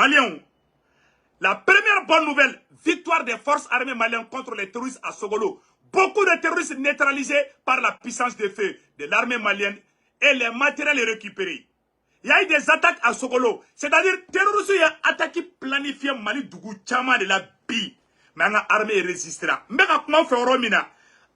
Maliens, la première bonne nouvelle, victoire des forces armées maliennes contre les terroristes à Sogolo. Beaucoup de terroristes neutralisés par la puissance de feu de l'armée malienne et les matériels récupérés. Il y a eu des attaques à Sogolo. C'est-à-dire, terroristes ont attaqué planifié Mali Dougou Tchama de la BI. Mais l'armée résistera. Mais comment faire Romina?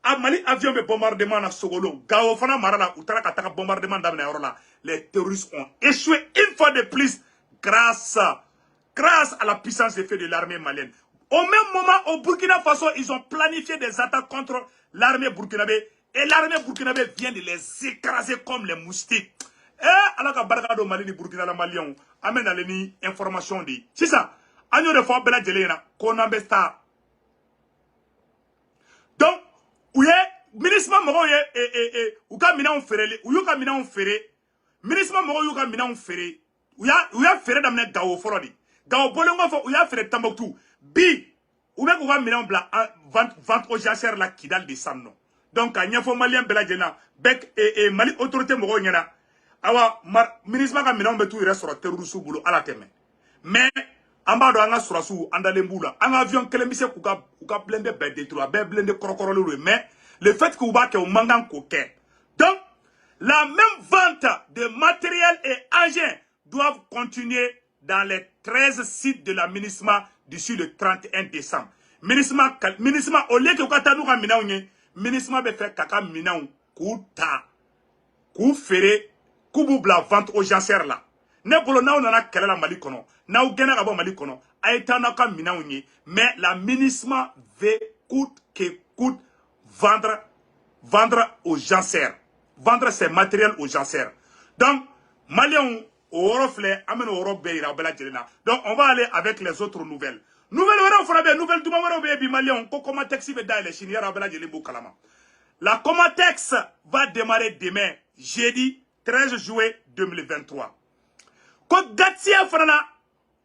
A Mali avion de bombardement à Sogolo. Gao Fana Marala, Outara Kataka bombardement d'Amna. Les terroristes ont échoué une fois de plus grâce à la puissance de feu de l'armée malienne. Au même moment, au Burkina Faso, ils ont planifié des attaques contre l'armée burkinabé. Et l'armée burkinabé vient de les écraser comme les moustiques. Alors que Bargado Mali ni Burkina la Malien amène à l'ennemi information dit. C'est ça. Agno de fois Bela Djelena, qu'on a besta. Donc, où est, ministre Moro est, ou ka mina on ferré, ou yuka mina on ferré, ministre Moro yuka mina on ferré, ou ya ferré d'amener Gao Forodi. Gao Bolongo fo, ou ya ferré Tamboutou. Bi, ou bien qu'on mina on bla, vente aux jachères la Kidal de Samno. Donc, à Nyafo Malien Bela Djelena, Bek et Mali autorité Moro Nyana. Awa ministre ka mina on betu ire sur terrorisme boulot à la teme. Mais ambado anga surasu andalembula un avion kelembise kuka blende be détruire be blende krokorolo mais le fait que uba ke o mangan koke. Donc la même vente de matériel et engins doivent continuer dans les 13 sites de la MINISMA d'ici le 31 décembre. MINISMA au lieu que ukata nous ka mina onye MINISMA be fait kaka mina on kuta ku fere Koubou la vente aux jancères là. Ne bolo na on a kele la Mali kono. Na ou gena gabo Mali kono. Aïta na ka mina unye. Mais la MINISMA veut coûte que coûte vendre aux jancères. Vendre ses matériels aux jancères. Donc, Maliens au reflet, amène au Robert au Bela Djelena. Donc, on va aller avec les autres nouvelles. Nouvelle on fera bien, nouvelle Douma on va bien Maliens. Comment texte va dans les Chiniens au Bela Djelena Kalama. La Comatex va démarrer demain, jeudi 13 juillet 2023. Ko Gatsia Frana,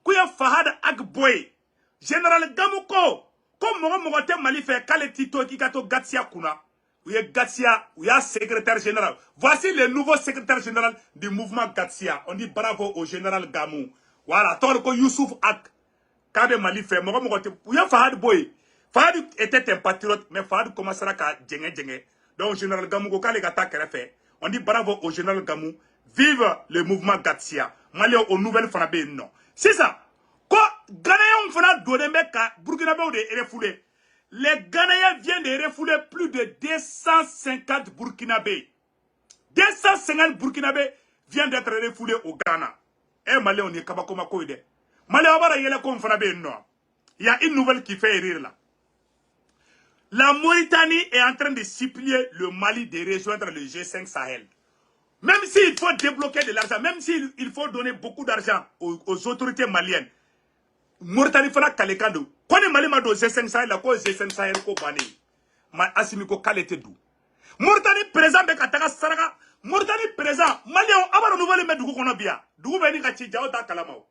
Kouya Fahad Agboy, Général Gamouko, comme Mogote Malife, Kaletito Kikato Gatsia Kuna, Ouya Gatsia, Ouya secrétaire général. Voici le nouveau secrétaire général du mouvement Gatsia. On dit bravo au général Gamou. Voilà, Torko Youssouf Ak, Kabe Malife, Mogote, Ouya Fahad Boy. Fahad était un patriote, mais Fahad commencera à djenge. Donc, général Gamou, Kale Gata Kerefe. On dit bravo au général Gamou. Vive le mouvement Gatsia. Malien aux nouvelles Fanabé, non. C'est ça. Quoi, Ghanéens fana donné meka, Burkinabé ou de refoulé. Les Ghanéens viennent de refouler plus de 250 Burkinabés. 250 Burkinabés viennent d'être refoulés au Ghana. Eh, Malien, on est kabakoma koide. Malien, on va y aller comme Fanabé, non. Il y a une nouvelle qui fait rire là. La Mauritanie est en train de supplier le Mali de rejoindre le G5 Sahel. Même s'il faut débloquer de l'argent, même s'il faut donner beaucoup d'argent aux autorités maliennes, Mauritanie fera Kalekando. Quand le Mali m'a donné G5 Sahel, la cause G5 Sahel ko bani. Ma asimiko kalete dou. Mauritanie présent de Kataka Saraka. Mauritanie présent. Mali on a renouvelé mais Dougou kono bien. Dougou beni kachi jao ta kalamao.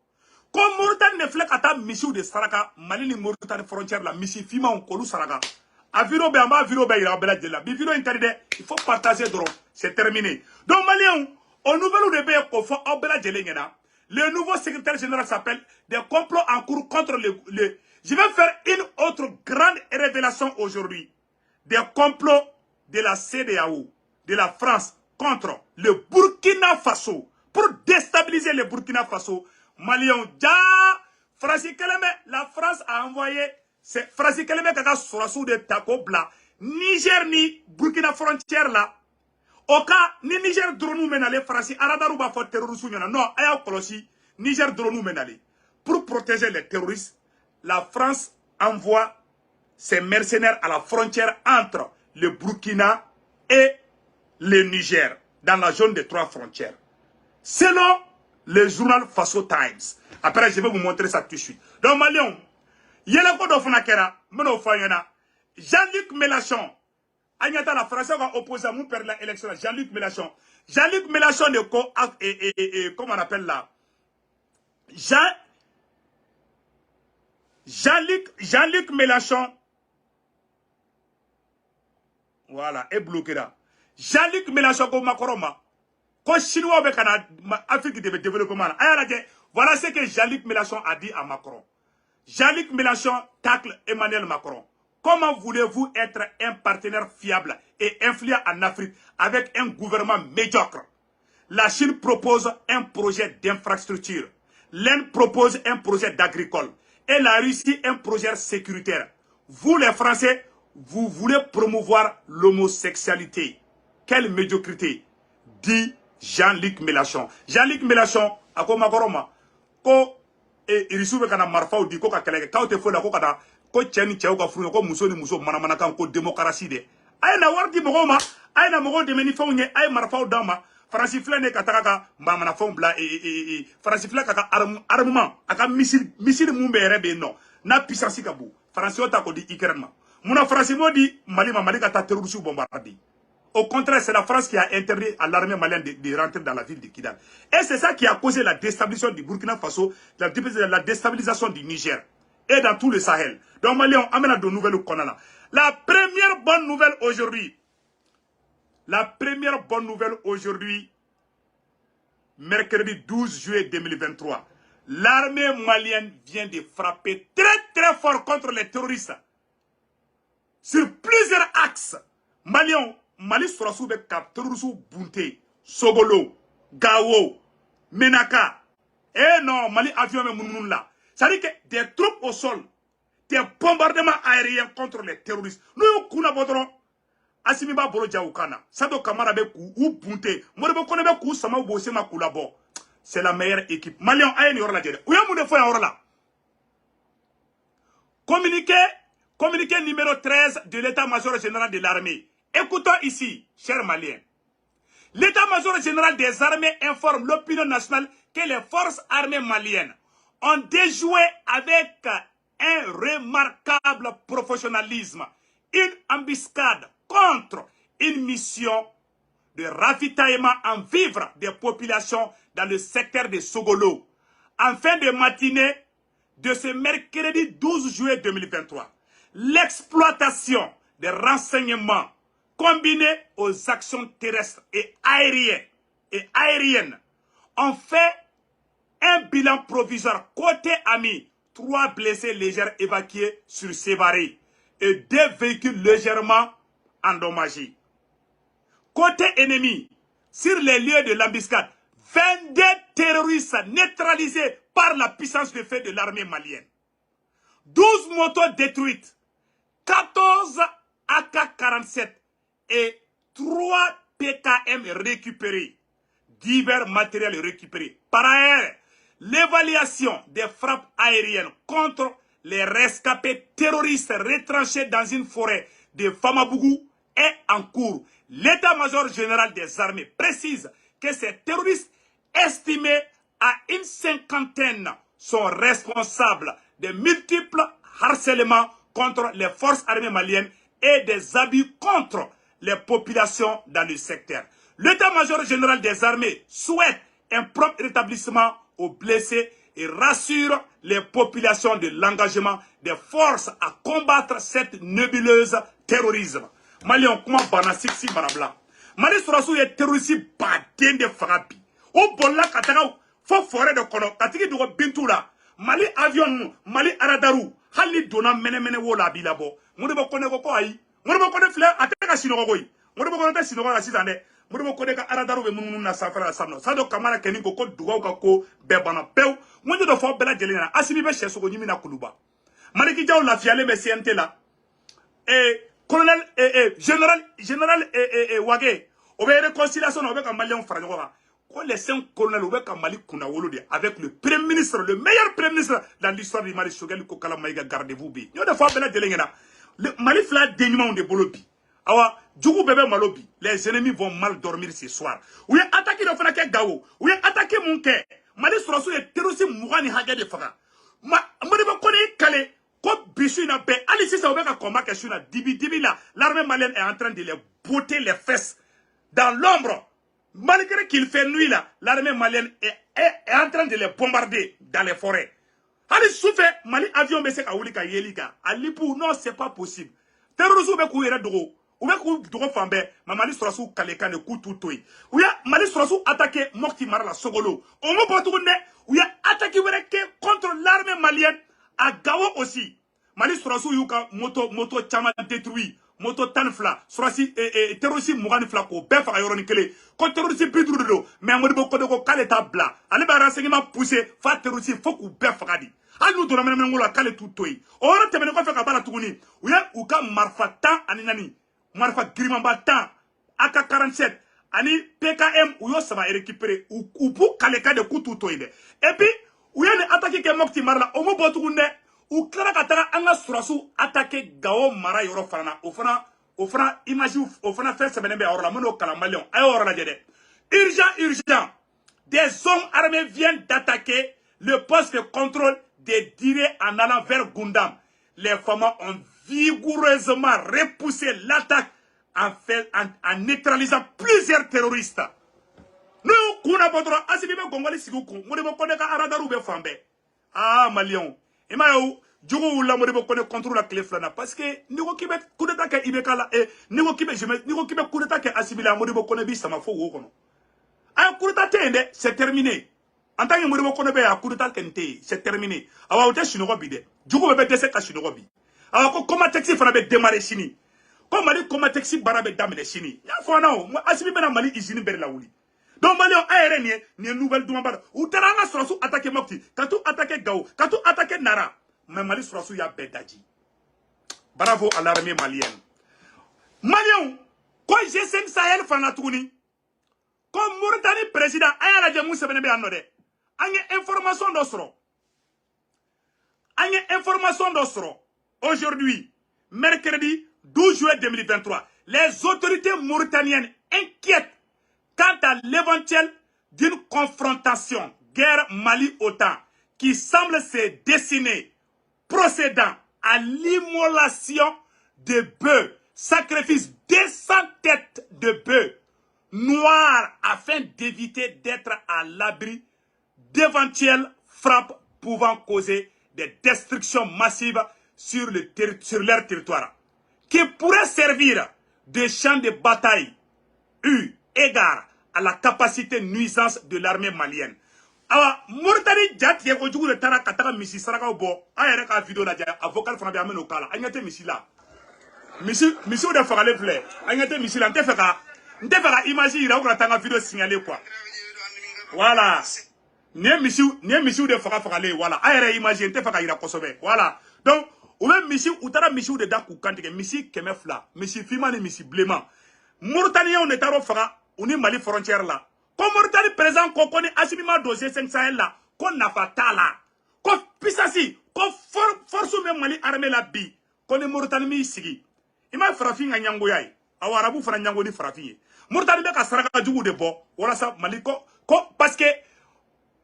Comme Mauritanie ne fait qu'à ta mission de Saraka, Mali ni Mauritanie frontière la mission fima on kolou Saraka. Aviro be amba aviro be ira bela djela biviro interdit il faut partager drôle c'est terminé donc Maliens au nouvel de be ko fo obela djele ngena le nouveau secrétaire général s'appelle des complots en cours contre le je vais faire une autre grande révélation aujourd'hui des complots de la CEDEAO de la France contre le Burkina Faso pour déstabiliser le Burkina Faso. Maliens Francis Keleme, la France a envoyé c'est Francis Keleme kaka surasu de tako bla Niger ni Burkina frontière là au cas ni Niger dronou menale Francis aradaru ba fo terroristes non aya kolosi Niger dronou menale pour protéger les terroristes. La France envoie ses mercenaires à la frontière entre le Burkina et le Niger dans la zone des 3 frontières selon le journal Faso Times. Après je vais vous montrer ça tout de suite. Donc Maliens Yela ko do fana kera meno fanyana Jean-Luc Mélenchon Agnata la France va opposer à mon père la élection Jean-Luc Mélenchon de ko comment on appelle là Jean-Luc Mélenchon voilà est bloqué là Jean-Luc Mélenchon ko makoroma ko chinois be kana Afrique de développement ayala Voilà ce que Jean-Luc Mélenchon a dit à Macron. Jean-Luc Mélenchon tacle Emmanuel Macron. Comment voulez-vous être un partenaire fiable et influent en Afrique avec un gouvernement médiocre? La Chine propose un projet d'infrastructure. L'Inde propose un projet d'agricole. Et la Russie un projet sécuritaire. Vous les Français, vous voulez promouvoir l'homosexualité. Quelle médiocrité, dit Jean-Luc Mélenchon. Jean-Luc Mélenchon, à quoi Makoroma, ko irisu be kana marfaw di ko ka keleke kawte fo la ko kada ko tieni tiaw ka furu ko muso ni muso mana kan ko démocratie de ay na wardi mo ma ay na mo de meni faw nye ay marfaw dama Francis Flane ka taka ka mana faw bla Francis Flane ka armement aka missile mumbe rebe no na puissance ka bu Francis ota ko di Ukraine ma muna Francis mo di Mali ka ta terroriste bombardi. Au contraire, c'est la France qui a interdit à l'armée malienne de rentrer dans la ville de Kidal. Et c'est ça qui a causé la déstabilisation du Burkina Faso, la déstabilisation du Niger et dans tout le Sahel. Donc, Mali, on amène de nouvelles au Konana. La première bonne nouvelle aujourd'hui, mercredi 12 juillet 2023, l'armée malienne vient de frapper très fort contre les terroristes. Sur plusieurs axes, Mali Sorassou be kap terroristes Bunte, Sogolo, Gao, Menaka. Eh non, Mali avion me mounoun là. Ça dit que des troupes au sol, des bombardements aériens contre les terroristes. Nous kuna bodron. Asimiba boro jaoukana. Sado kamara be kou ou Bunte. Morebo kone be kou sama ou bosse ma kou labo. C'est la meilleure équipe. Malion ayen yor la djede. Ouya moune foy yor la. Communiqué numéro 13 de l'état-major général de l'armée. Écoutons ici, chers Maliens. L'état-major général des armées informe l'opinion nationale que les forces armées maliennes ont déjoué avec un remarquable professionnalisme une embuscade contre une mission de ravitaillement en vivres des populations dans le secteur de Sogolo en fin de matinée de ce mercredi 12 juillet 2023. L'exploitation des renseignements combinés aux actions terrestres et aériennes ont fait un bilan provisoire côté ami, 3 blessés légers évacués sur Sévaré et 2 véhicules légèrement endommagés. Côté ennemi, sur les lieux de l'embuscade, 22 terroristes neutralisés par la puissance de feu de l'armée malienne. 12 motos détruites, 14 AK-47 et 3 PKM récupérés, divers matériels récupérés. Par ailleurs, l'évaluation des frappes aériennes contre les rescapés terroristes retranchés dans une forêt de Famabougou est en cours. L'état-major général des armées précise que ces terroristes estimés à une 50aine sont responsables de multiples harcèlements contre les forces armées maliennes et des abus contre les populations dans le secteur. L'état-major général des armées souhaite un propre rétablissement aux blessés et rassure les populations de l'engagement des forces à combattre cette nébuleuse terrorisme. Mali on comment banasiksi marabla. Mali Sorassou est terroriste baden de farabi. O bolla kataka fo forêt de kono katiki dugo bintou la. Mali avion Mali aradaru hali dona mene wola bilabo. Modibo kone ko ayi. Modibo kone fle ateka sinogo koyi. Modibo kone ta sinogo la sitande. Modibo kone ka aradaru be mununu na safara samno. Sado kamara keni ko dugaw ka ko bebana pew. Mondo do fo bela jelena asimi be cheso nyimi na kuluba. Mali ki jaw la fiale be CNT la. Colonel général Wagé, on va réconciliation avec un Malien frangora. Quand les 5 colonels au Mali Kunawolode avec le premier ministre, le meilleur premier ministre dans l'histoire du Mali, Shogel Kokala Maïga, gardez-vous bi. Nous devons faire le Mali fla dénuement de Bolobi. Awa, Djougou bébé Malobi, les ennemis vont mal dormir ce soir. Oui, attaquer le Fanake Gao, oui, attaquer mon quai. Mali Sorassou est terroriste Mourani Haga de Faga. Ma me connaît Calais. Comme Bissuna Bé, allez, si ça va combat question là, dibi là, l'armée malienne est en train de les botter les fesses dans l'ombre. Malgré qu'il fait nuit là, l'armée malienne est en train de les bombarder dans les forêts. Allez, souffle, Mali avion, mais c'est qu'à Oulika Yelika. Alipou, non, c'est pas possible. Terrorisme, be kouyere dogo. ou bien qu'on doit faire mais Mali sera sous Kaleka ne coup tout ou ya Mali sera sous attaqué Mokti Marla Sogolo on me pas tourner ou ya attaqué contre l'armée malienne à Gao aussi Mali sera sous yuka moto chama détruit moto tanfla sera si terroriste Mougani Flako ben fa yoroni kele ko terroriste bidru do mais amodi boko de ko kaleta bla ale ba renseignement poussé fa terroriste faut qu'on ben fagadi al nous donna même ngola kale tout toy o ro temene ko fe ka bala tuguni ou ya ou ka marfa tan ani nani marfa grimamba tan AK-47 ani PKM ou yo ça va récupérer ou pour kaleka de kutu toy de et puis ou ya ne attaquer ke Mokti Marla o mo botugunde ou clara katara anga surasu attaquer Gao Mara yoro fana o fana image o fana fait semaine be orla mono kalamalion ay orla jede urgent des hommes armés viennent d'attaquer le poste de contrôle des Diré en allant vers Gundam. Les femmes ont vigoureusement repoussé l'attaque en neutralisant plusieurs terroristes. Nous, kuna potro asibibe gongoli siguku, modibo koneka aradaru be fambe. Ah Malion, ima yo jugo wula modibo kone contrôle la clé flana parce que nigo kibe coup d'état ke ibekala et nigo kibe coup d'état ke asibila modibo kone bi sama fo wo kono. Un coup d'état tende, c'est terminé. En tant que modibo kone be a coup d'état kente, c'est terminé. Awa ote shinogo bide. Jugo bebe dese ka shinogo bi. Awa ko koma taxi fana be démarrer chini. Ko Mali koma taxi barabe damene chini. Ya fo na o, asibi bena Mali izini beri la wuli. Donc Malion aéré ni nouvelle demande ou teranga surasu attaquer Mokti, quand tout attaquer Gao, quand tout attaquer Nara, mais Mali surasu ya bedaji. Bravo à l'armée malienne. Malion, quand G5 Sahel fanatouni, comme Mauritanie président ayala jamu sebene be anode. Anye information d'osro. Aujourd'hui, mercredi 12 juillet 2023, les autorités mauritaniennes inquiètent quant à l'éventuel d'une confrontation guerre Mali-OTAN qui semble se dessiner, procédant à l'immolation de bœufs, sacrifice 200 têtes de bœufs noirs afin d'éviter d'être à l'abri d'éventuelles frappes pouvant causer des destructions massives sur leur territoire, qui pourraient servir de champ de bataille eu égard à la capacité nuisance de l'armée malienne. Alors, Mauritanie Djati ko jugu de tara kataka misi saraka bo ayere ka vidéo la dia avocat fana bi ameno kala anyate misi la misi o de fagale flé anyate misi la ntefeka image ira ko tanga vidéo signaler quoi voilà ne misi de fagale voilà ayere image ntefeka ira kosobe voilà donc ou même misi ou tara misi de daku kantike misi kemefla misi fima ni misi blema Mauritaniens on est à faga on est Mali frontière là. Comme Mauritanie présent qu'on connaît Assimima dosé 5 Sahel là, qu'on n'a pas là, qu'on pisasi, qu'on force même Mali armée la bi, qu'on est Mauritanie mi sigi. Il m'a frappé à Nyangoyaï, à Warabu Fran Nyango di frappé. Mauritanie beka saraka djougou de bo, voilà ça Mali ko parce que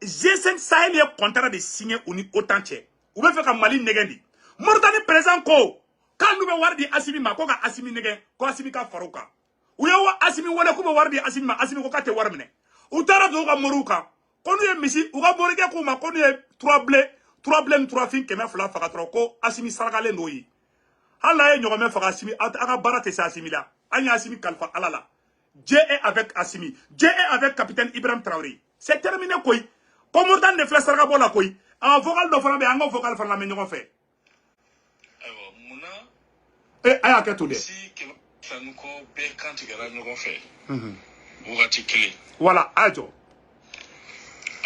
G5 Sahel est contrat de signer autant tché. Ou bien faire Mali negendi. Mauritanie présent ko, quand nous be wardi Assimima, ko ka Assimi negen, ko Assimi ka farouka. Ou yawa Assimi wala ko be wardi Assimi ko ka te warmene. Ou tara do ka moruka konu ye misi ou ka borike ko ma konu ye 3 blé 3 fin keme fla faga tro ko Assimi saragale noyi hala ye nyogome faga Assimi aka barate sa Assimi la anya Assimi kalfa alala Dieu est avec Assimi, Dieu est avec capitaine Ibrahim Traoré, c'est terminé koi comme Mauritanie ne fla saraga bola koi en vocal do fana be en vocal fana me nyogo fe ayo muna aya ke to de si ke fanuko be kanti gara nyogo fe wati kele. Voilà, ajo.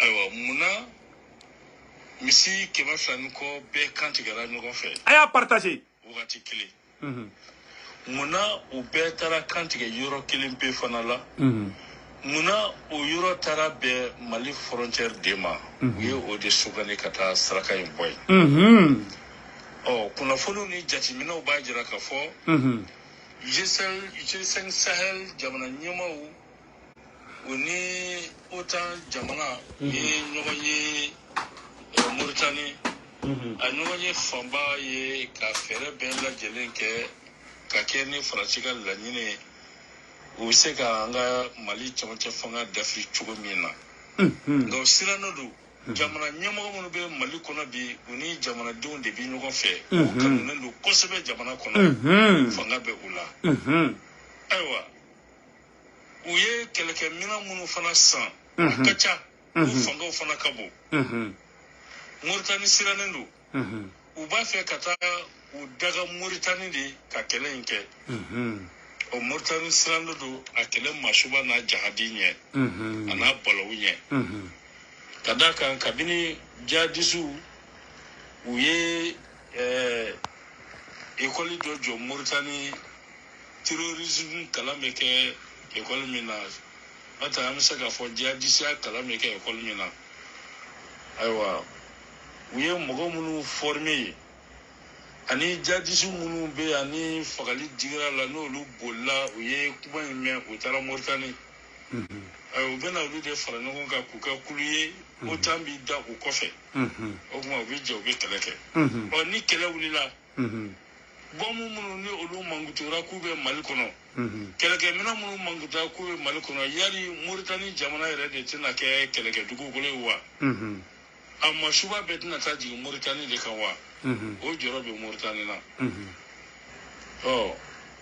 Ayo, muna misi kema flanuko be kanti gara nyogon fe. Aya partager. Wati kele. Muna u be tara kanti ga yoro kelen pe fanala. Muna u yoro tara be Mali frontière dema. Uye o de sugane kata saraka yin boy. Oh, kuna folo ni jati mina u ba jira ka fo. G5 Sahel jamana nyama u Uni autant jamana ye nyogoye Mauritanie a nyogoye famba ye ka fere ben la jelenke ka kene franchika la nyine u se ka anga Mali chonche fanga d'Afrique chugo mina ngo sirano du jamana ɲɛmɔgɔ minnu bɛ Mali kɔnɔ bi u ni jamanadenw de bi ɲɔgɔn fɛ u kanunen don kosɛbɛ jamana kɔnɔ fanga bɛ u la ayiwa u ye kɛlɛkɛminɛn minnu fana san a ka ca u fangaw fana ka bon Moritani sirannen don u b'a fɛ ka taa u daga Moritani de ka kɛlɛ in kɛ o Moritani sirannen don a kɛlɛ Masuba n'a Jahadi ɲɛ a n'a Balawu ɲɛ ka d'a kan kabini jihadisiw u ye école dɔ jɔ Moritani terrorisme kalan bɛ kɛ école min na n'o tɛ an bɛ se k'a fɔ jihadisiya kalan bɛ kɛ école min na ayiwa u ye mɔgɔ minnu former yen ani jihadisiw minnu bɛ yen ani fagali digira la n'olu bolila u ye kuma in mɛn u taara Moritani u bɛna olu de fara ɲɔgɔn kan k'u kɛ kulu ye OTAN b'i da u kɔfɛ o tuma u bɛ jɛ u bɛ kɛlɛ kɛ ni kɛlɛ wulila bɔnmu minnu ni olu mankutura k'u bɛ Mali kɔnɔ kɛlɛkɛminɛn minnu mankutura k'u bɛ Mali kɔnɔ yali Moritani jamana yɛrɛ de tɛna kɛ kɛlɛkɛdugukolo ye wa a Masuba bɛɛ tɛna taa jigin Moritani de kan wa o jɔyɔrɔ bɛ Moritani na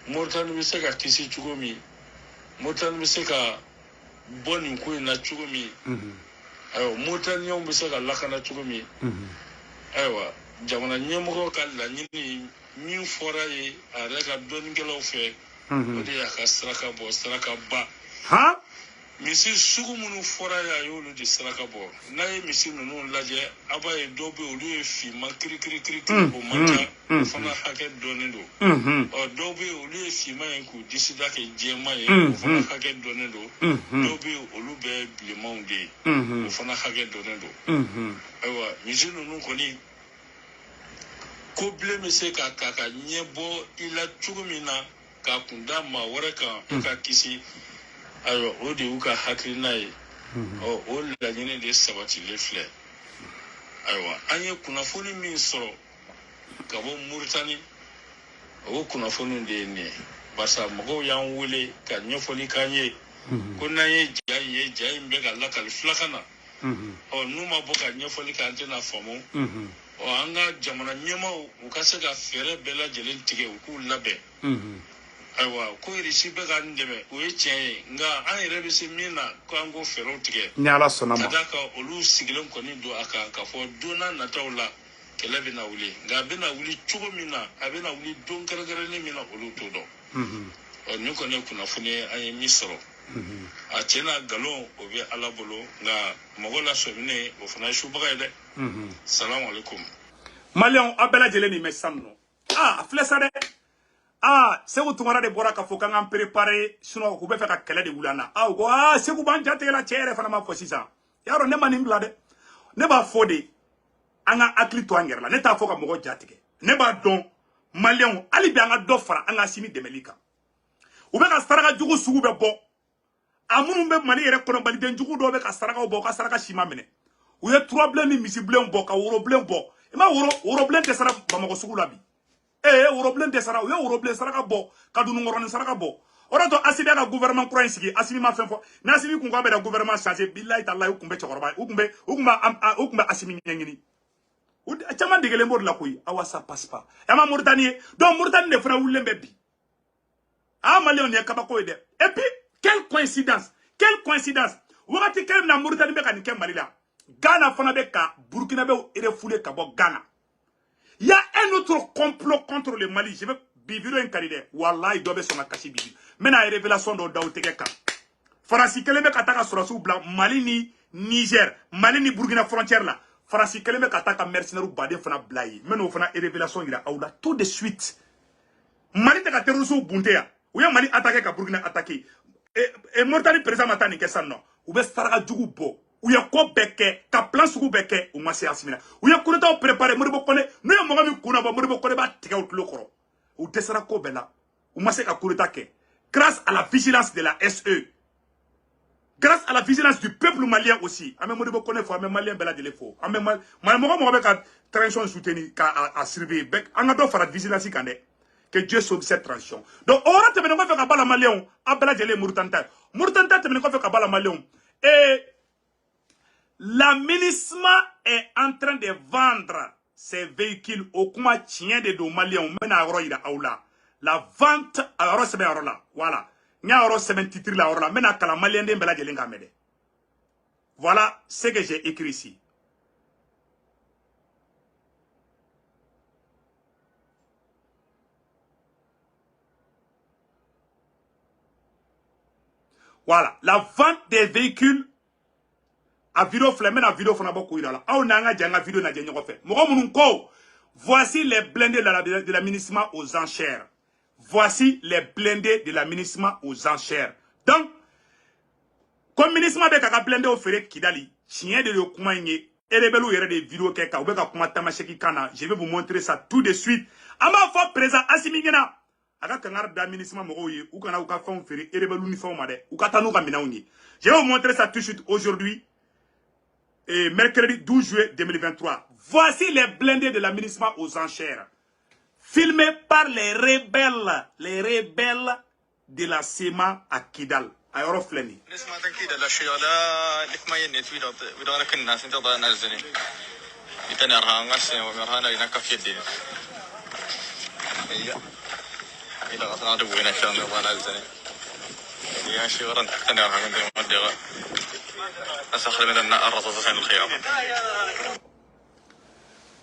Moritani bɛ se ka kisi cogo min Moritani bɛ se ka bɔ nin ko in na cogo min ayiwa Moritaniɲɛnw bɛ se ka lakana cogo min ayiwa jamana ɲɛmɔgɔ ka laɲini min fɔra ye a yɛrɛ ka dɔnnikɛlaw fɛ o de y'a ka saraka bɔ saraka ba misi sugu minnu fɔra ye a y'olu de saraka bɔ n'a ye misi ninnu lajɛ a b'a ye dɔw bɛ olu ye finman kirikiri o man ca o fana hakɛ dɔnnen don dɔw bɛ yen olu ye finman ye k'u disi da kɛ jɛman ye o fana hakɛ dɔnnen don dɔw bɛ yen olu bɛ bilenmanw de ye o fana hakɛ dɔnnen don ayiwa misi ninnu kɔni ko bilen bɛ se ka ɲɛ bɔ i la cogo min na k'a kun da maa wɛrɛ kan i ka kisi ayiwa o de y'u ka hakilina ye o laɲini de sabatilen filɛ ayiwa an ye kunnafoni min sɔrɔ ka bɔ Moritani o kunnafoni de ye nin ye barisa mɔgɔw y'an wele ka ɲɛfɔli k'an ye ko n'an ye ja in ye ja in bɛ ka lakali filakan na n'u ma bɔ ka ɲɛfɔli k'an tɛna faamu an ka jamana ɲɛmaw u ka se ka fɛɛrɛ bɛɛ lajɛlen tigɛ u k'u labɛn ayiwa ko irisi bɛ ka n dɛmɛ o ye tiɲɛ ye nka an yɛrɛ bɛ se min na ko an k'o fɛɛrɛw tigɛ ni Ala sɔnna ma ka d'a kan olu sigilen kɔni don a kan k'a fɔ don n'a nataw la kɛlɛ bɛ na wuli nka a bɛ na wuli cogo min na a bɛ na wuli don kɛrɛnkɛrɛnnen min na olu t'o dɔn nin kɔni ye kunnafoni ye an ye min sɔrɔ a tiɲɛ na nkalon o bɛ Ala bolo nka mɔgɔ lasɔminen o fana ye subaga ye dɛ salamu aleykum Maliyɛnw aw bɛɛ lajɛlen nin mɛn sisan nɔ a filɛ sa dɛ Segu Tunkara de bɔra ka fɔ k'an k'an préparer sinon u bɛ fɛ ka kɛlɛ de wuli an na u ko Segu b'an jatigɛla cɛ yɛrɛ fana ma fɔ sisan y'a dɔn ne ma nin bila dɛ ne b'a fɔ de an ka hakili to an yɛrɛ la ne t'a fɔ ka mɔgɔ jatigɛ ne b'a dɔn Maliyɛnw hali bi an ka dɔ fara an ka Asimi dɛmɛli kan u bɛ ka saraka jugu sugu bɛ bɔ a minnu bɛ Mali yɛrɛ kɔnɔ maliden jugu dɔw bɛ ka sarakaw bɔ ka saraka si ma minɛ u ye turabilen ni misibilen bɔ ka worobilen bɔ i ma worobilen tɛ sara Bamakɔ sugu la bi worobilen tɛ sara u ye worobilen saraka bɔ ka dunukɔrɔnin saraka bɔ o de to Asimi ka gouvernement kura in sigi Asimi ma fɛn fɔ ni Asimi kun k'a bɛ na gouvernement changer billahi taalahi u kun bɛ cɛkɔrɔba u kun bɛ Asimi ɲɛɲini caman degelen b'o de la koyi awa ça passe pas ya ma Moritani ye donc Moritani de fana wulilen bɛ bi Maliyɛnw ye kabako ye dɛ et puis quelle coïncidence wagati kelen na Moritani bɛ ka nin kɛ Mali la Ghana fana bɛ ka Burkina bɛ refoulé ka bɔ Ghana. Il y a un autre complot contre le Mali. Je vais biviro en carrière. Wallahi dobe sona kashi bibi. Mena révélation do daw tege ka. Faransi kelen bɛ ka taa ka sɔrɔsiw bila Mali ni Niger, Mali ni Burkina frontière la. Faransi kelen bɛ ka taa ka mercenaires baden fana bila ye. Mena fana révélation yira aw la tout de suite. Mali tɛ ka terroristes bunte ya. U ye Mali attaquer ka Burkina attaquer. Et Moritani président mata ni kɛ san nɔ. U bɛ saraka jugu bɔ. U ye ko bɛɛ kɛ ka plan sugu bɛɛ kɛ u ma se Asimi na u ye coup d'état préparé Modibo Kone n'u ye mɔgɔ min kunna bɔ Modibo Kone b'a tigɛ u tulo kɔrɔ u dɛsɛra ko bɛɛ la u ma se ka coup d'état kɛ grâce à la vigilance de la SE grâce à la vigilance du peuple malien aussi an bɛ Modibo Kone fɔ an bɛ malien bɛɛ lajɛlen fɔ an bɛ mɔgɔ bɛ ka transition soutenir k'a surveiller bɛɛ an ka dɔ fara vigilance kan dɛ que Dieu sauve cette transition donc o yɔrɔ tɛmɛnen kɔfɛ ka bɔ a la maliyɛnw a bɛɛ lajɛlen ye Moritani ta ye Moritani ta tɛmɛnen kɔfɛ ka bɔ a la maliyɛnw L'aménagement est en train de vendre ces véhicules au kuma tien de do Maliens. La vente à Oro Seben Arola. Voilà. Nya Oro Seben titre la Arola. Mena kala Malien de Mbela Gelinga Mede. Voilà ce que j'ai écrit ici. Voilà. La vente des véhicules à vidéo flemme à vidéo fona beaucoup là. Ah on a un vidéo na djenyo fait. Voici les blindés de l'aménagement aux enchères. Voici les blindés de l'aménagement aux enchères. Donc, comme l'aménagement avec un blindé au ferret Kidali, chien de l'Okumaïne, et les belou des vidéos qui ont je vais vous montrer ça tout de suite. Ama fo présent Asimingena. Aga kangar d'aménagement mogoye, ou kana ou ka fon ferret, et les belou uniforme de, ou katanu kaminaouni. Je vais vous montrer ça tout de suite aujourd'hui. Et mercredi 12 juillet 2023. Voici les blindés de l'aménagement aux enchères. Filmés par les rebelles de la SEMA à Kidal. À Eurofleni.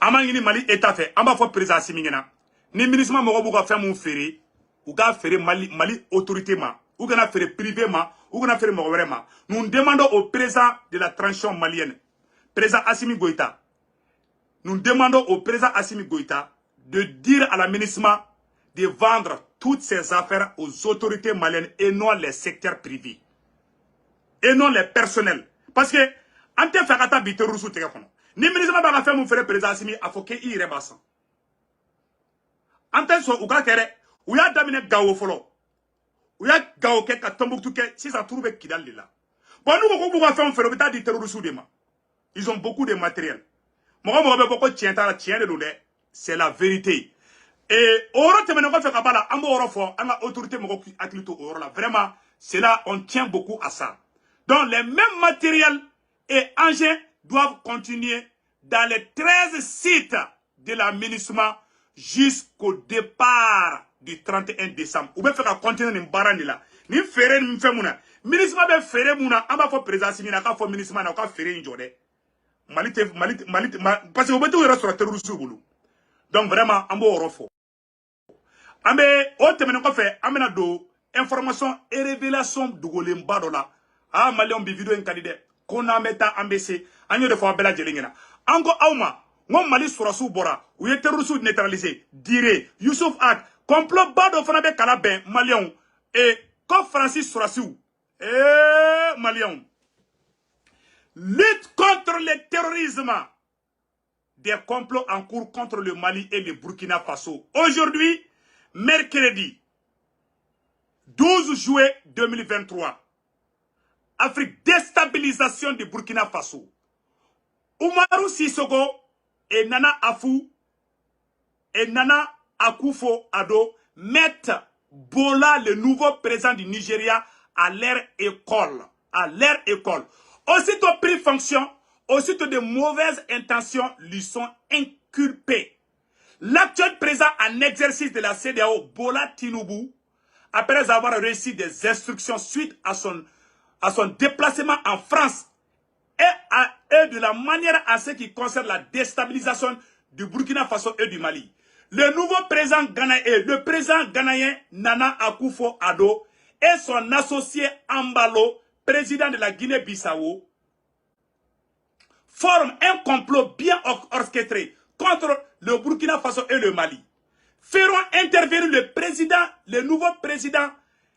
Amangini Mali état fait. Amba fo président Simingena. Ni ministre mo ko fait mon ferry ou ga ferry Mali autorité ma ou ga ferry privé ma ou ga ferry mo vraiment. Nous demandons au président de la transition malienne, président Assimi Goïta. Nous demandons au président Assimi Goïta de dire à la ministre de vendre toutes ses affaires aux autorités maliennes et non les secteurs privés. Et non les personnels. Parce que, en te fait kata bite rusu tege kono. Ni ministre ba fait mon frère président Assimi a foke i rebasan. En te so uka kere, ou ya damine gawo folo. Ou ya gawo ke ka Tombouctou ke si ça trouve Kidal là. Bon nous ko faire mon frère bita di terrorisme de ma. Ils ont beaucoup de matériel. Moi be boko tien de l'olé, c'est la vérité. Et oro te mena ko fait kabala ambo oro fo anga autorité mo ko aklito oro là. Vraiment, c'est là on tient beaucoup à ça. Donc les mêmes matériels et engins doivent continuer dans les 13 sites de l'aménagement jusqu'au départ du 31 décembre. Ou bien faire continuer une barani là. Ni feré ni fait mouna. Ministre be feré mouna, amba fo président simina ka fo ministre na ka feré njode. Malite parce que vous mettez au sur la terrorisme boulou. Donc vraiment ambo orofo. Ambe o temene ko fait amena do information et révélation dugolem badola. Ah Malion bi vidéo en candidat qu'on a meta ambc agno de fois bela jelingena. Ango awma ngom Mali surasu bora ou ye terrorisme neutralisé dire Youssouf Ak complot bado fana be kala ben Malion et comme Francis Surasu Malion lutte contre le terrorisme. Des complots en cours contre le Mali et le Burkina Faso. Aujourd'hui, mercredi 12 juillet 2023, Afrique, déstabilisation du Burkina Faso. Oumarou Sissoko et Nana Afou et Nana Akufo-Addo mettent Bola, le nouveau président du Nigeria, à leur école. À leur école. Aussitôt pris fonction, aussitôt de mauvaises intentions lui sont inculpées. L'actuel président en exercice de la CEDEAO, Bola Tinubu, après avoir reçu des instructions suite à son déplacement en France et de la manière à ce qui concerne la déstabilisation du Burkina Faso et du Mali. Le nouveau président ghanéen, le président ghanéen Nana Akufo-Addo et son associé Ambalo, président de la Guinée-Bissau, forment un complot bien orchestré contre le Burkina Faso et le Mali. Feront intervenir le nouveau président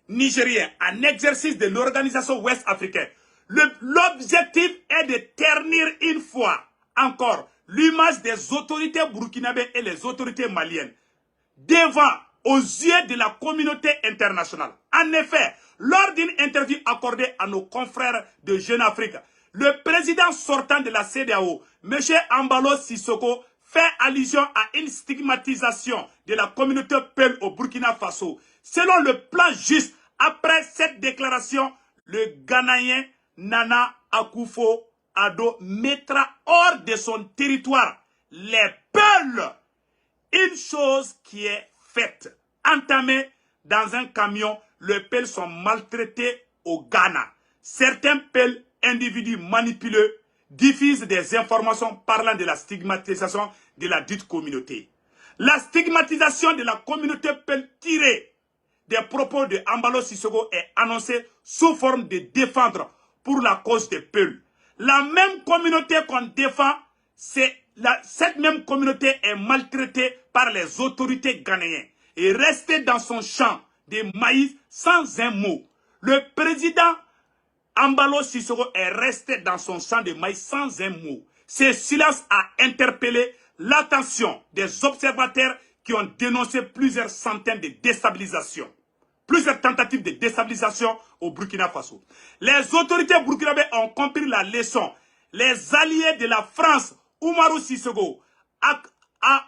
nigérien en exercice de l'organisation ouest africaine. L'objectif est de ternir une fois encore l'image des autorités burkinabées et les autorités maliennes aux yeux de la communauté internationale. En effet, lors d'une interview accordée à nos confrères de Jeune Afrique, le président sortant de la CEDEAO, M. Ambalo Sissoko, fait allusion à une stigmatisation de la communauté Peul au Burkina Faso. Selon le plan juste, après cette déclaration, le Ghanéen Nana Akufo-Addo Akufo-Addo mettra hors de son territoire les Peuls. Une chose qui est faite, entamée dans un camion, les Peuls sont maltraités au Ghana. Certains Peuls, individus manipuleux, diffusent des informations parlant de la stigmatisation de la dite communauté. La stigmatisation de la communauté Peul tirée des propos de Embalo Sissoko est annoncée sous forme de défendre pour la cause des Peuls. La même communauté qu'on défend, cette même communauté est maltraitée par les autorités ghanéennes et restée dans son champ de maïs sans un mot. Le président Embalo Sissoko est resté dans son champ de maïs sans un mot. Ce silence a interpellé l'attention des observateurs qui ont dénoncé plusieurs centaines de déstabilisations. Plusieurs tentatives de déstabilisation au Burkina Faso. Les autorités burkinabées ont compris la leçon. Les alliés de la France, Oumarou Sissoko,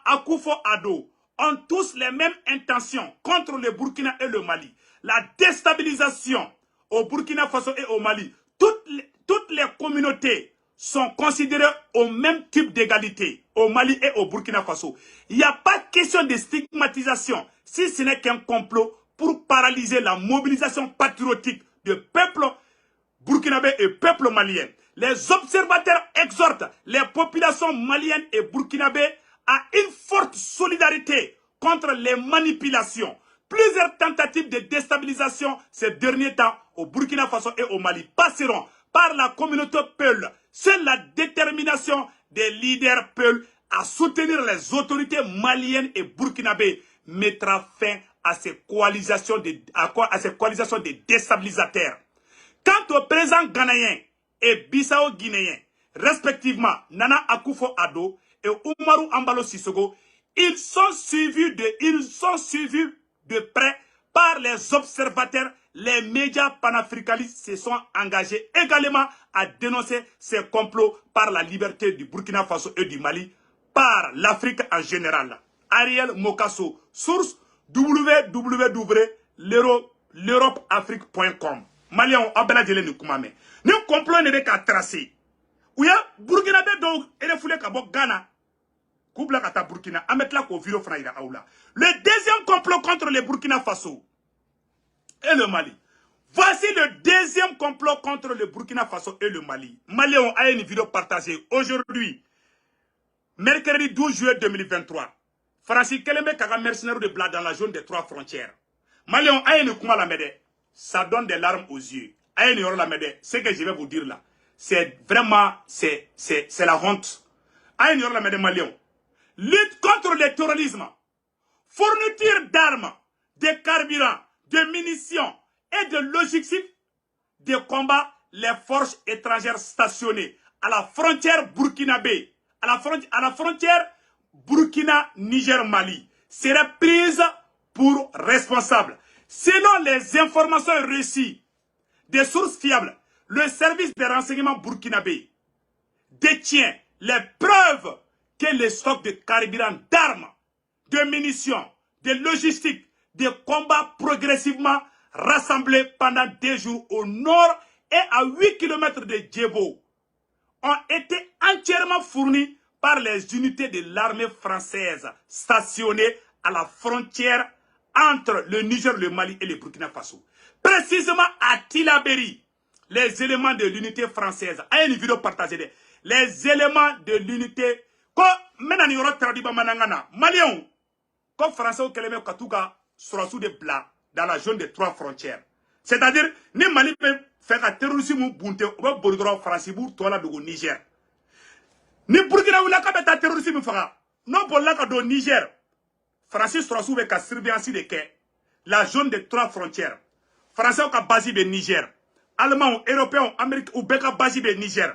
Akufo-Addo, ont tous les mêmes intentions contre le Burkina et le Mali. La déstabilisation au Burkina Faso et au Mali. Toutes les communautés sont considérées au même type d'égalité au Mali et au Burkina Faso. Il n'y a pas question de stigmatisation si ce n'est qu'un complot pour paralyser la mobilisation patriotique de peuple burkinabé et peuple malien. Les observateurs exhortent les populations maliennes et burkinabées à une forte solidarité contre les manipulations. Plusieurs tentatives de déstabilisation ces derniers temps au Burkina Faso et au Mali passeront par la communauté Peul. Seule la détermination des leaders Peul à soutenir les autorités maliennes et burkinabées mettra fin à ces coalisations de déstabilisateurs. Quant aux présidents ghanéens et bissau-guinéens, respectivement Nana Akufo-Addo et Oumarou Embalo Sissoko, ils sont suivis de près par les observateurs. Les médias panafricanistes se sont engagés également à dénoncer ces complots par la liberté du Burkina Faso et du Mali, par l'Afrique en général. Ariel Mokasso, source www.l'europeafrique.com. Maliens, Abela Djele Nkoumame. Nous complot n'est qu'à tracer. Où y a Burkinabé donc, et foulé Kabo Ghana. Koubla Kata Burkina, Ametla Koviro Fraïda Aoula. Le deuxième complot contre le Burkina Faso et le Mali. Voici le deuxième complot contre le Burkina Faso et le Mali. Maliens a une vidéo partagée aujourd'hui, mercredi 12 juillet 2023. Francis Kelembe Kaga mercenaire de Blas dans la zone des 3 frontières. Maliens a une Kouma la Médé. Ça donne des larmes aux yeux. A une Yoro la Médé. Ce que je vais vous dire là, c'est vraiment, c'est la honte. A une Yoro la Médé Maliens. Lutte contre le terrorisme. Fourniture d'armes, de carburant, de munitions et de logistique de combat, les forces étrangères stationnées à la frontière burkinabé, à la frontière Burkina-Niger-Mali, seraient prises pour responsables. Selon les informations reçues des sources fiables, le service de renseignement burkinabé détient les preuves que les stocks de carburant, d'armes, de munitions, de logistique, de combats progressivement rassemblés pendant 2 jours au nord et à 8 km de Djebo ont été entièrement fournis par les unités de l'armée française stationnées à la frontière entre le Niger, le Mali et le Burkina Faso. Précisément à Tilaberi, les éléments de l'unité française, à une vidéo partagée, les éléments de l'unité, Maliens, comme Français au Keleme Katouka, sera sous des plats dans la zone des 3 frontières. C'est-à-dire, ni Mali peut faire un terrorisme bunte, ou bien Bourdron, France, toi là, au Niger. Ni Burkina ou la kabeta terrorisme fera. Non, pour la au Niger. Francis sera sous avec la surveillance de quai. La zone des 3 frontières. Français au basi de Niger. Allemand, Européen, Américain, ou beka basi de Niger.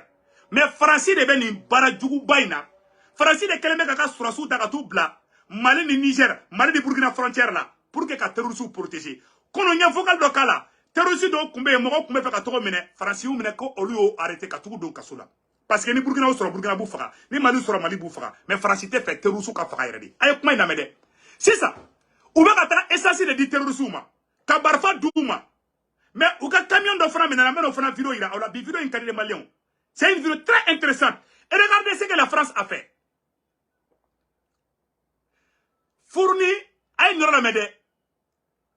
Mais Francis de ben ni baradjougou baina. Francis de Keleme kaka sera sous dakatou bla. Mali ni Niger, Mali ni Burkina frontière là. Pour que la terrorisme protégé. Quand on y a vocal de là, terrorisme donc combien moko combien fait katoro mene, Francis ou mene ko olu arrêté katoukou donc kasoula. Parce que ni Burkina sera Burkina boufara, ni Mali sera Mali boufara, mais Francis te fait terrorisme ka faka yéré. Ayo kuma ina mede. C'est ça. Ou bien katara essentiel de dire terrorisme. Ka barfa douma. Mais ou ka camion de franc mena mena franc vidéo ira, ou la vidéo in kadi de Maliens. C'est une vidéo très intéressante. Et regardez ce que la France a fait. Fourni,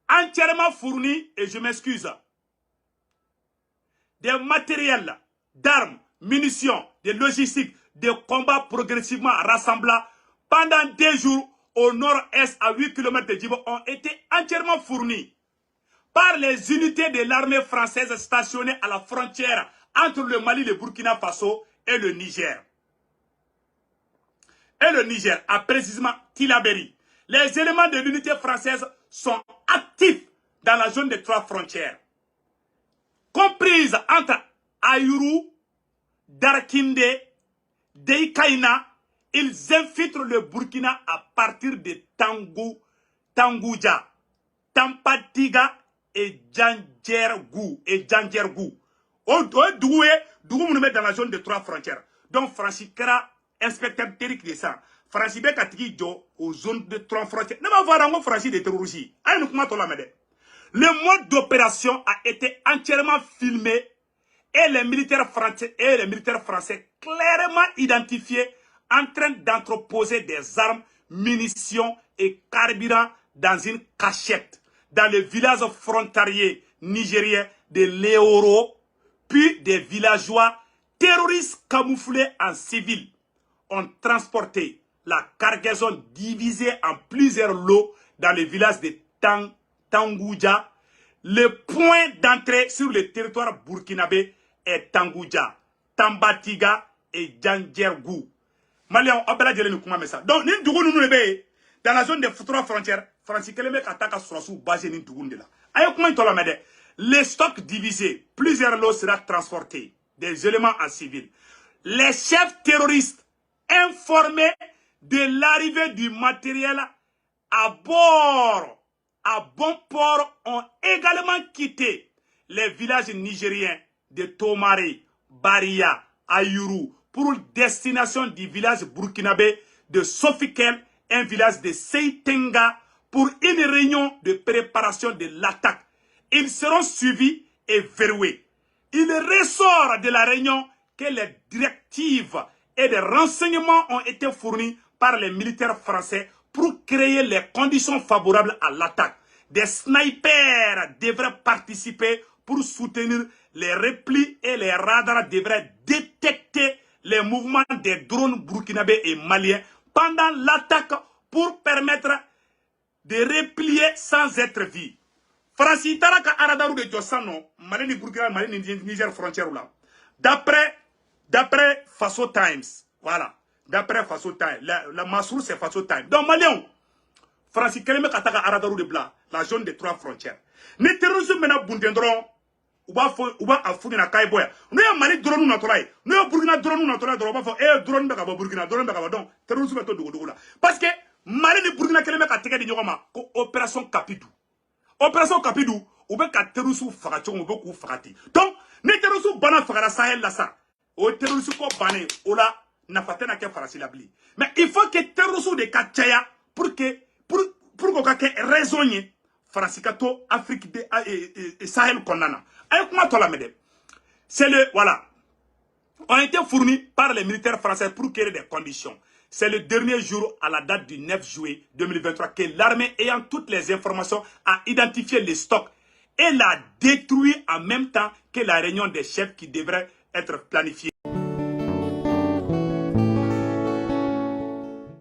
entièrement fourni, et je m'excuse, des matériels, d'armes, munitions, de logistiques, de combats progressivement rassemblés pendant 2 jours au nord-est à 8 km de Djibo ont été entièrement fournis par les unités de l'armée française stationnées à la frontière entre le Mali, le Burkina Faso et le Niger. Et le Niger, à précisément Tilaberi. Les éléments de l'unité française sont actifs dans la zone des 3 frontières, comprise entre Ayuru, Darkinde, Deikaina. Ils infiltrent le Burkina à partir de Tangouja, Tampatiga et Djandjergou. Dougou nous met dans la zone des 3 frontières. Donc Francis Kera, inspecteur Téric de ça. Francis Bekatiki Jo aux zones de 3 frontières. Ne va voir un Francis de terroristes. Le mode d'opération a été entièrement filmé et les militaires français clairement identifiés en train d'entreposer des armes, munitions et carburant dans une cachette dans le village frontalier nigérien de Léoro, puis des villageois terroristes camouflés en civil ont transporté la cargaison divisée en plusieurs lots dans le village de Tangouja. Le point d'entrée sur le territoire burkinabé est Tangouja, Tambatiga et Djandjergou. Maliens, on appelle à nous ça. Donc, nous dans la zone des 3 frontières, Francis Keleme attaque à Sourasou, basé dans Dougoun de là. Ayo comment il la les stocks divisés, plusieurs lots seront transportés, des éléments en civil. Les chefs terroristes informés de l'arrivée du matériel à bord, à bon port, ont également quitté les villages nigériens de Tomare, Baria, Ayuru, pour destination du village burkinabé de Sofikel, un village de Seitenga, pour une réunion de préparation de l'attaque. Ils seront suivis et verrouillés. Il ressort de la réunion que les directives et les renseignements ont été fournis par les militaires français pour créer les conditions favorables à l'attaque. Des snipers devraient participer pour soutenir les replis et les radars devraient détecter les mouvements des drones burkinabés et maliens pendant l'attaque pour permettre de replier sans être vus. Francis Taraka Aradaru de Jossano, Mali ni Burkina, Mali ni Niger frontière là. D'après Faso Times, voilà. D'après Faso Times, la Massour c'est Faso Times. Donc Maliens, Francis Keleme Kataka Aradaru de Bla, la zone des 3 frontières. Les terroristes maintenant bundendron. Uba afuni na kaiboya. Nous y Mali drone na tolay. Nous y Burkina drone na tolay drone ba fo drone be ka Burkina drone be ka donc terrorisme be to dogo la. Parce que Mali ni Burkina keleme ka tege di nyoma ko opération Capidou. Opération Capidou ou be ka terrorisme faga chongo be ku fagati. Donc ne terrorisme bana fagara Sahel la sa. O terrorisme ko bané o la na fatena ke farasi la bli. Mais il faut que terrorisme de kachaya pour ko ka ke raisonnier Farasikato, Afrique et Sahel Konana. C'est le, voilà, ont été fournis par les militaires français pour créer des conditions. C'est le dernier jour, à la date du 9 juillet 2023, que l'armée ayant toutes les informations a identifié les stocks et l'a détruit en même temps que la réunion des chefs qui devrait être planifiée.